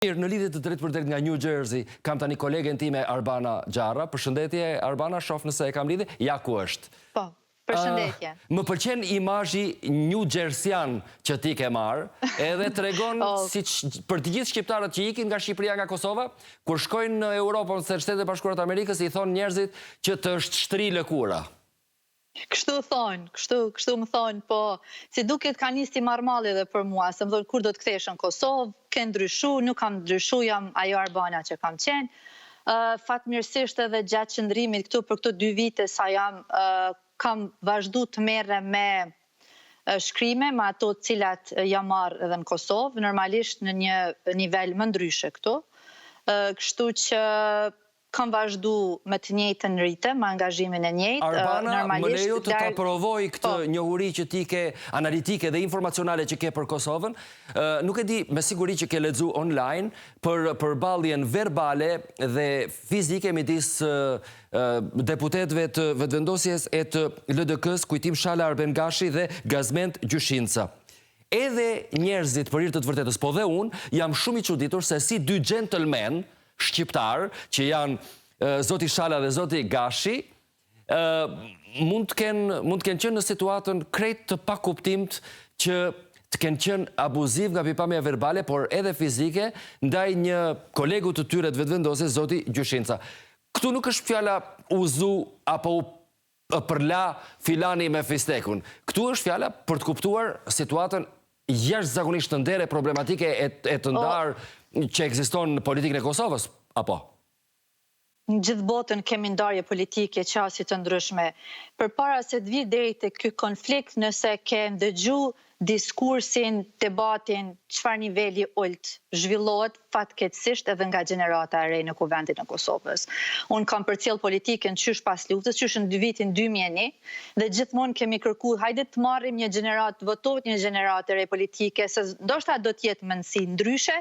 Mirë, në lidhje të drejtë për drejtë nga New Jersey, kam tani kolegen time Arbana Gjarra. Përshëndetje, Arbana, shoh nëse e kam lidhje. Ja ku është. Po, përshëndetje. Më pëlqen imazhi New Jerseyan që ti ke marrë, edhe tregon për të gjithë shqiptarët që ikin nga Shqipëria, nga Kosova, kur shkojnë në Europë ose Shtetet e Bashkuara të Amerikës, i thonë njerëzit që të është shtri lëkura. Kështu thonë, kështu më thonë, po, si duket ka nis ti marrmalli edhe për mua, se më thonë kur do të kthesh në Kosovë, ke ndryshu, nuk kam ndryshu, jam ajo Arbana që kam qenë. Fatmirësisht edhe gjatë qëndrimit këtu për këto 2 vite sa jam, kam vazhdu të merre me shkrime, me ato cilat jam marrë edhe në Kosovë, normalisht në një nivel më ndryshe këtu. Kështu që kam vazhdu me të njëjtën ritëm, me angazhimin e njëjtë. Arbana, më lejo të ta provoj këtë njohuri që ti ke analitike dhe informacionale që ke për Kosovën. Nuk e di me siguri që ke lexu online për përballjen verbale dhe fizike midis deputetëve të vetëvendosjes e të LDK-s, kujtim Shala Arbengashi dhe Gazment Gjyshinca. Edhe njerëzit për hir të vërtetës, po dhe unë, jam shumë i çuditur se si 2 gentlemen shqiptar, që janë zoti Shala dhe zoti Gashi, mund të kenë qenë në situatën krejt të pakuptimt që të kenë qenë abuziv nga pikpamja verbale, por edhe fizike, ndaj një kolegu të tyre të vetëvendosjes, zoti Gjyshinca. Këtu nuk është fjala uzu apo përla filani me fistekun. Këtu është fjala për të kuptuar situatën jashtëzakonisht të ndere problematike e të ndarë që ekziston në politikën e Kosovës, apo? Në gjithë botën kemi ndarje politike qasje të ndryshme. Përpara se të vi deri te ky konflikt, nëse ke ndëgju diskursin, debatin, çfarë niveli ult zhvillohet fatkeqësisht edhe nga gjenerata e re në Kuvendin e Kosovës. Unë kam përcjell politikën qysh pas luftës, qysh në vitin 2001, dhe gjithmonë kemi kërkuar hajde të marrim një gjenerat, votohet një gjenerat e re politike, se ndoshta do të jetë mendësi ndryshe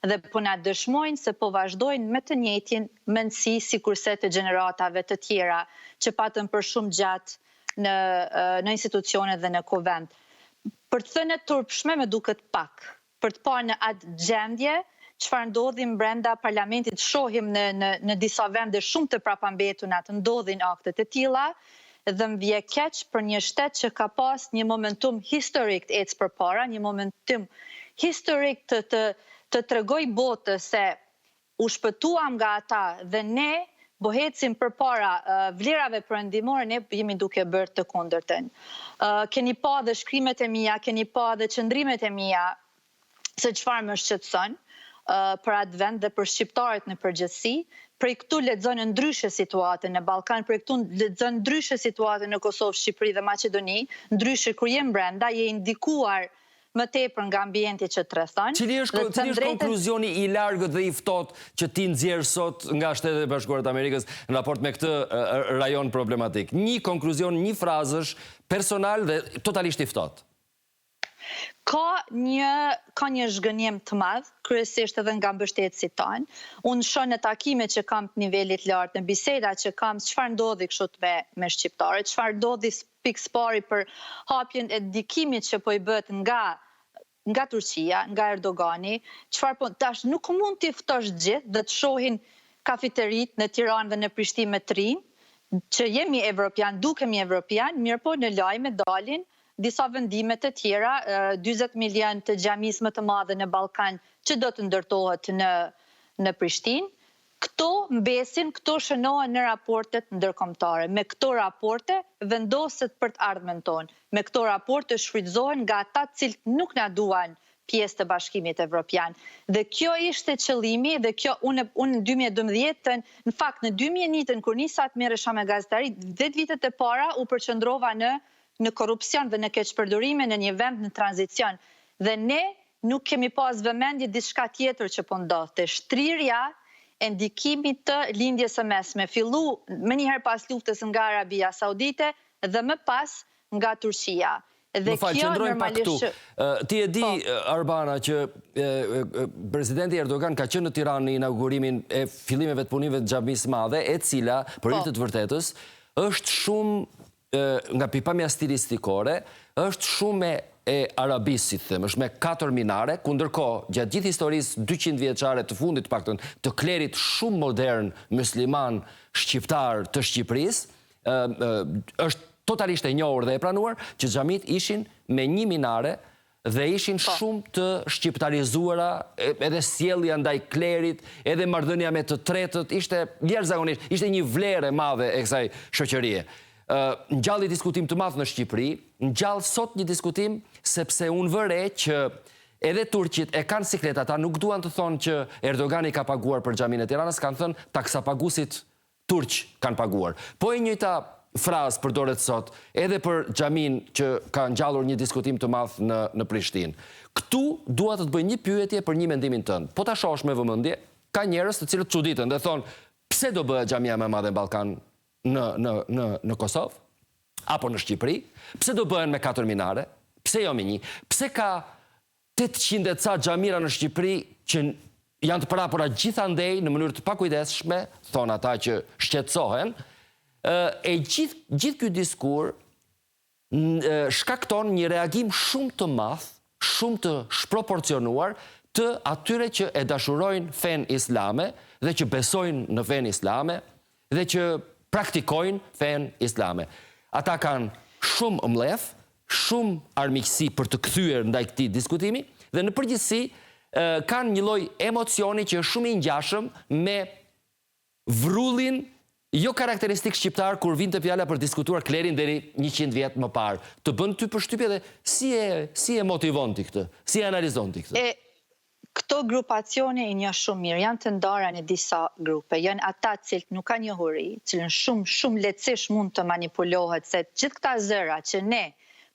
dhe po na dëshmojnë se po vazhdojnë me të njëjtin mendësi sikurse të gjeneratave të tjera që patën për shumë gjatë në institucionet dhe në Kuvend. Për të thënë turpshme me duket pak, për të parë në atë gjendje, çfarë ndodhi brenda parlamentit, shohim në disa vende shumë të prapambetuna të ndodhin akte të tilla, dhe më vje keq për një shtet që ka pas një momentum historik të ecë përpara, një momentum historik të tregoj botës se u shpëtuam nga ata dhe ne bohecim përpara vlerave perëndimore, ne jemi duke bërë të kundërtën. Keni pa dhe shkrimet e mia, keni pa dhe qëndrimet e mia se çfarë më shqetëson për atë vend dhe për shqiptarët në përgjithësi. Prej këtu lexon ndryshe situatën në Ballkan, prej këtu lexon ndryshe situatën në Kosovë, Shqipëri dhe Maqedoni, ndryshe kur je brenda, je indikuar më tepër nga ambienti që të rrethon. Cili është konkluzioni i largët dhe i ftohtë që ti nxjerr sot nga Shtetet e Bashkuara të Amerikës në raport me këtë rajon problematik? Një konkluzion, një frazësh personal dhe totalisht i ftohtë. Ka një zhgënjem të madh, kryesisht edhe nga mbështetësit tanë. Unë shoh në takimet që kam të nivelit lartë, në biseda që kam, çfarë ndodhi kështu me shqiptarët, çfarë ndodhi pikë pari për hapjen e ndikimit që po i bëhet nga Turqia, nga Erdogani, çfarë po tash nuk mund t'i ftosh gjithë dhe të shohin kafeterit në Tiranë dhe në Prishtinë të rinj, që jemi evropian, dukemi evropian, mirë po në lajme dalin disa vendime të tjera, 40 milion të xhamis më të madhe në Ballkan që do të ndërtohet në Prishtinë. Këto mbesin, këto shënohen në raportet ndërkombëtare. Me këto raporte vendoset për të ardhmen tonë. Me këto raporte shfrytëzohen nga ata cilët nuk na duan pjesë të Bashkimit Evropian. Dhe kjo ishte qëllimi dhe kjo unë në 2012, në fakt në 2001 kur nisa të merresha me gazetari, 10 vitet e para u përqendrova në korrupsion dhe në keqpërdorime në një vend në tranzicion. Dhe ne nuk kemi pas vëmendje diçka tjetër që po ndodhte. Shtrirja e ndikimit të lindjes së mesme. Fillu më njëherë pas luftës nga Arabia Saudite dhe më pas nga Turqia. Më falë, qëndrojmë pak këtu. Ti e di, Arbana, që presidenti Erdogan ka qenë në Tiranë në inaugurimin e fillimeve të punimeve të xhamisë madhe, e cila, për hir të vërtetës, është shumë nga pikpamja stilistikore, është shumë e Arabisë, si të them, është me 4 minare, ku ndërkohë, gjatë gjithë historisë 200 vjeçare të fundit paktën, të klerit shumë modern musliman shqiptar të Shqipërisë, është totalisht e njohur dhe e pranuar që xhamit ishin me 1 minare dhe ishin shumë të shqiptarizuara, edhe sjellja ndaj klerit, edhe marrëdhënia me të tretët, ishte jashtëzakonisht, ishte një vlerë e madhe e kësaj shoqërie. Ngjalli diskutim të madh në Shqipëri, ngjall sot një diskutim sepse unë vëre që edhe turqit e kanë siklet, ata nuk duan të thonë që Erdogani ka paguar për xhamin e Tiranës, kanë thënë taksapaguesit turq kanë paguar. Po e njëjta frazë përdoret sot edhe për xhamin që ka ngjallur një diskutim të madh në Prishtinë. Këtu dua të bëj një pyetje për një mendimin tënd. Po ta shohësh me vëmendje, ka njerëz të cilët çuditën dhe thonë, pse do bëhet xhamia më e madhe në Ballkan në Kosovë apo në Shqipëri? Pse do bëhen me 4 minare? Pse jo me 1? Pse ka 800 e ca xhamira në Shqipëri që janë të parapora gjithandej në mënyrë të pakujdesshme, thonë ata që shqetësohen? E gjithë ky diskur shkakton një reagim shumë të madh, shumë të shproporcionuar të atyre që e dashurojnë fen islame dhe që besojnë në fen islame dhe që praktikojnë fen islame. Ata kanë shumë ëmbëllëf, shumë armiqësi për të kthyer ndaj këtij diskutimi dhe në përgjithësi kanë një lloj emocioni që është shumë i ngjashëm me vrullin jo karakteristik shqiptar kur vinte fjala për diskutuar klerin deri 100 vjet më parë. Të bën ty përshtypje dhe si e motivon ti këtë? Si e analizon ti këtë? Këto grupacione i një shumë mirë, janë të ndara në disa grupe, janë ata cilët nuk kanë njohuri, cilën shumë lehtësisht mund të manipulohet, se gjithë këta zëra që ne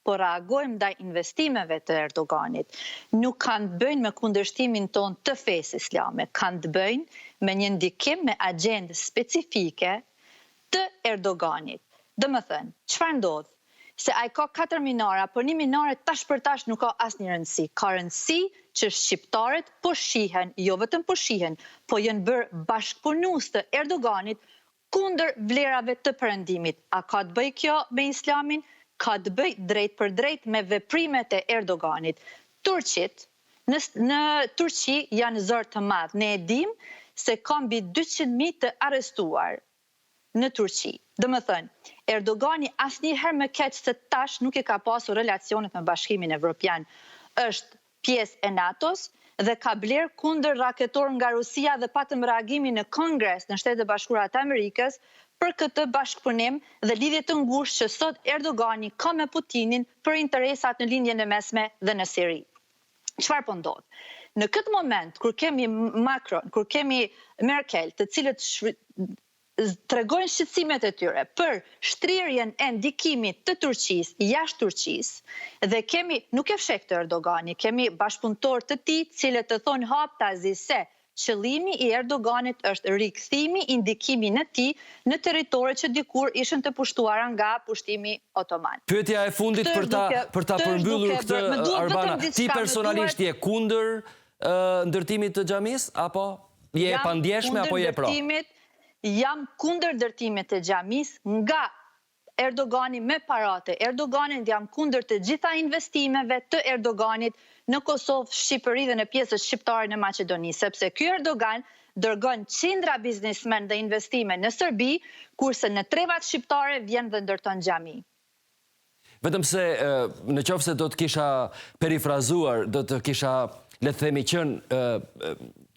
po reagojmë ndaj investimeve të Erdoganit, nuk kanë të bëjnë me kundërshtimin ton të fesë islame, kanë të bëjnë me një ndikim me agjendë specifike të Erdoganit. Domethënë, çfarë ndodh? Se ai ka 4 minara, por 1 minare tash për tash nuk ka asnjë rëndësi. Ka rëndësi që shqiptarët po shihen, jo vetëm po shihen, po janë bërë bashkëpunues të Erdoganit kundër vlerave të Perëndimit. A ka të bëjë kjo me Islamin? Ka të bëjë drejt për drejt me veprimet e Erdoganit. Turqit në Turqi janë zor të madh. Ne e dim se ka mbi 200.000 të arrestuar në Turqi. Domethënë, Erdogani asnjëherë më keq se tash nuk e ka pasur relacionet me Bashkimin Evropian. Është pjesë e NATO-s dhe ka bler kundër raketor nga Rusia dhe patëm reagimin në Kongres në Shtetet e Bashkuara të Amerikës për këtë bashkëpunim dhe lidhje të ngushtë që sot Erdogani ka me Putinin për interesat në lindjen e mesme dhe në Siri. Çfarë po ndodh? Në këtë moment, kur kemi Macron, kur kemi Merkel, të cilët tregojnë shqetësimet e tyre për shtrirjen e ndikimit të Turqisë jashtë Turqisë dhe kemi, nuk e fsheh këtë Erdogani, kemi bashkëpunëtor të tij, cilët të thonë haptazi se qëllimi i Erdoganit është rikthimi i ndikimit në tij në territore që dikur ishin të pushtuara nga pushtimi otoman. Pyetja e fundit për ta përmbyllur këtë, Arbana, ti personalisht je kundër ndërtimit të xhamis apo je e pandjeshme apo je pro? Jam kundër ndërtimit të xhamis nga Erdogani me parate. Erdoganit jam kundër të gjitha investimeve të Erdoganit në Kosovë, Shqipëri dhe në pjesën shqiptare në Maqedoni, sepse ky Erdogan dërgon qindra biznesmen dhe investime në Serbi, kurse në trevat shqiptare vjen dhe ndërton xhami. Vetëm se në qoftë se do të kisha perifrazuar, do të kisha, le të themi, qenë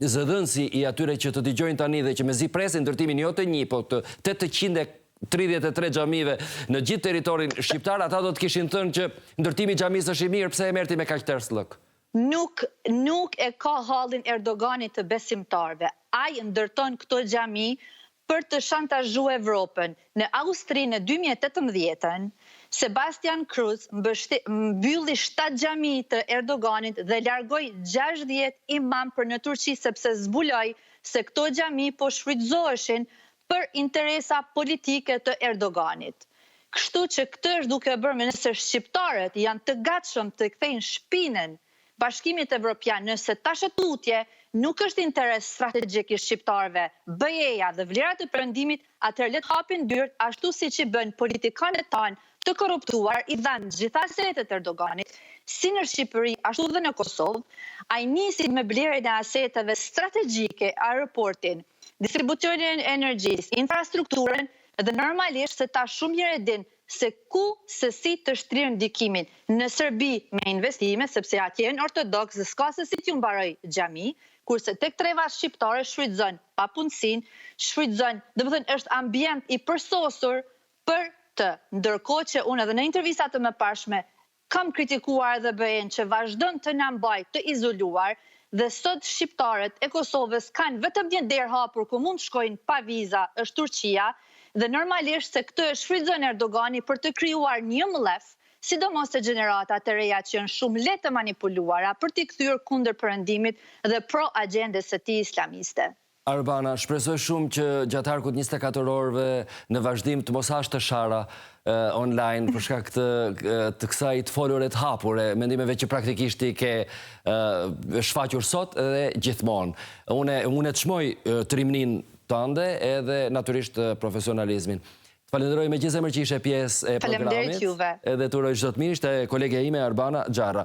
zëdhënësi i atyre që të dëgjojnë tani dhe që mezi presin ndërtimin jo të 1, po të 833 xhamive në gjithë territorin shqiptar, ata do të kishin thënë që ndërtimi i xhamisë është i mirë, pse e merrti me kaq tërslëk? Nuk e ka hallin Erdoganit të besimtarve. Ai ndërton këto xhami për të shantazhuar Evropën. Në Austri në 2018-ën, Sebastian Kurz mbylli 7 xhami të Erdoganit dhe largoi 60 imam për në Turqi sepse zbuloi se këto xhami po shfrytëzoheshin për interesa politike të Erdoganit. Kështu që këtë është duke bërë nëse shqiptarët janë të gatshëm të kthejnë shpinën Bashkimit Evropian, nëse tashët lutje nuk është interes strategjik i shqiptarëve, BE-ja dhe vlerat e Perëndimit, atëherë le të hapin dyert ashtu siç i bën politikanët tanë të korruptuar i dhanë gjitha asetet Erdoganit, si në Shqipëri, ashtu dhe në Kosovë, ai nisi me blerjen e aseteve strategjike, aeroportin, distribucionin e energjisë, infrastrukturën, dhe normalisht se ta shumë njëre din se ku, se si të shtrirë ndikimin në Serbi me investime, sepse atje në ortodoks dhe s'ka se si t'ju mbaroj xhami, kurse tek treva shqiptare shfrytëzon papunësinë, shfrytëzon, do të thënë është ambient i përsosur për të, ndërkohë që unë edhe në intervistat të mëparshme kam kritikuar edhe BE-n që vazhdon të na mbajë të izoluar dhe sot shqiptarët e Kosovës kanë vetëm një derë hapur ku mund të shkojnë pa viza, është Turqia, dhe normalisht se këtë e shfrytëzon Erdogani për të krijuar një mllef, sidomos te gjeneratat e reja që janë shumë lehtë të manipuluara për t'i kthyer kundër perëndimit dhe pro agjendës së tij islamiste. Arbana, shpresoj shumë që gjatë harkut 24 orëve në vazhdim të mos hash të shara online për shkak të kësaj të folure të hapure, mendimeve që praktikisht i ke shfaqur sot dhe gjithmonë. Unë të çmoj trimnin tënde edhe natyrisht profesionalizmin. Falenderoj me gjithë zemër që ishe pjesë e programit. Faleminderit juve. Edhe të uroj çdo të mirë, ishte kolegja ime Arbana Xharra.